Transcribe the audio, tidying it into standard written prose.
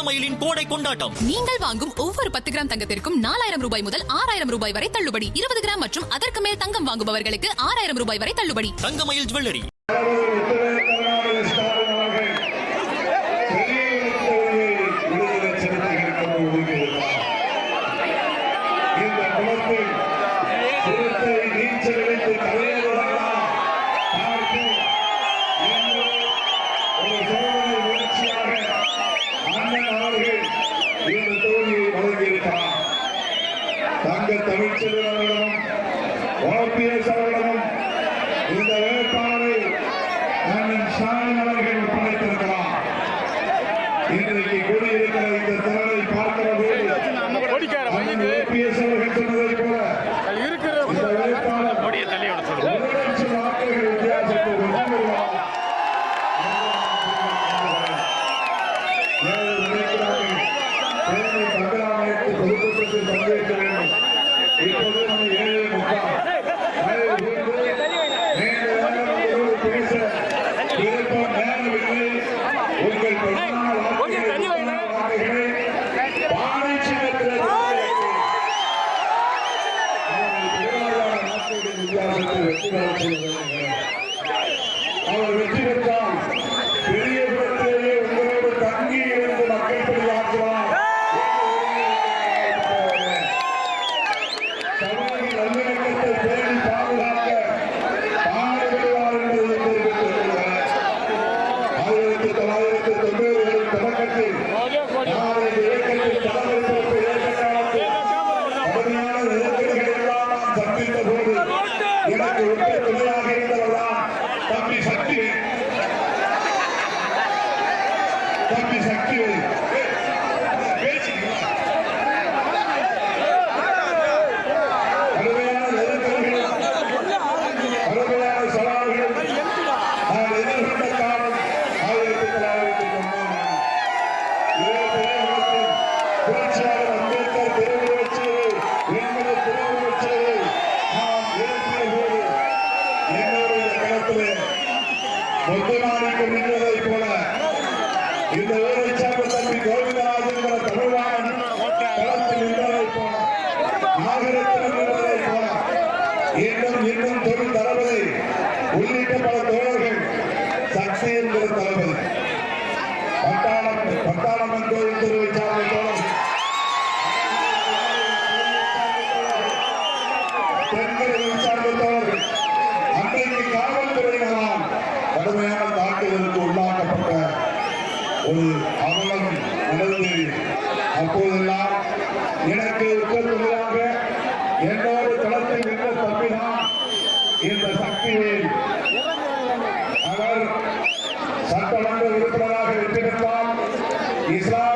தங்கமயிலின் கோடை கொண்டாட்டம். நீங்கள் வாங்கும் ஒவ்வொரு 10 கிராம் தங்கத்திற்கும் 4000 ரூபாய் முதல் 6000 ரூபாய் வரை தள்ளுபடி. 20 கிராம் மற்றும் அதற்கு மேல் தங்கம் வாங்குபவர்களுக்கு 6000 ரூபாய் வரை தள்ளுபடி. தங்கமயில் ஜுவல்லரி. தங்க தமிழ்ச்செல்வர்களிடமும் ஓபிஎஸ் அவர்களிடமும் இந்த வேட்பாளரை அண்ணன் ஸ்டாலின் அவர்கள் ஒப்படைத்திருக்கிறார். இன்றைக்கு கூடியிருக்கிற இந்த திறனை பார்க்கிற போது ஓபிஎஸ் அவர்கள் சொன்னதை போல இந்த வேட்பாளர் 1,00,000 வாக்குகள் வித்தியாசத்தை வெற்றி பெறுவார். பொதுக்கூட்டத்தில் பங்கேற்க வேண்டும். இப்போது நம்ம 7:30 பேச விருப்பம் நேரமில்லை. உங்கள் பிரதான வாக்குகளை பானை சின்னத்தில் வித்தியாசத்தில் வெற்றி பெற செய்ய அவர் வெற்றி பெற்றால் பெரிய இடத்திலேயே உங்களோடு தங்கி இருந்து மக்கள் பணியாற்றுவார். நல்லிணக்கத்தை பேணி பாதுகாக்க பாடுபடுவார் என்பதை தெரிவித்திருக்கிறார். 1990களின் தொடக்கத்தில் நான் இந்த இயக்கத்தில் தலைமை பொறுப்பு ஏற்ற காலத்தில் கடுமையான நெருக்கடிகளை எல்லாம் நான் சந்தித்த போது எனக்கு ஒற்றை துணையாக இருந்தவர்தான் தம்பி சக்திவேல். போல இந்த ஊரை சேர்ந்த தம்பி கோவிந்தராஜன் தமிழ்வாணன் களத்தில் நின்றதை போல நாகரத்தில் நின்றதை போல இன்னும் தொழில் தளபதி உள்ளிட்ட பல தோழர்கள் சக்தி என்கிற தளபதி பட்டாளம்மன் கோவில் தெருவை சார்ந்த தோழர்கள் தென்கரை சார்ந்த தோழர்கள் அன்றைக்கு காவல்துறையினரால் கடுமையான தாக்குதலுக்கு உள்ளாக்கப்பட்ட ஒரு அவலம் நடந்து அப்போதெல்லாம் எனக்கு உத்தரவுகளாக என்னோடு களத்தில் நின்ற தம்பிதான் இந்த சக்திவேல். அவர் சட்டமன்ற உறுப்பினராக வெற்றி பெற்றால் இஸ்லாம்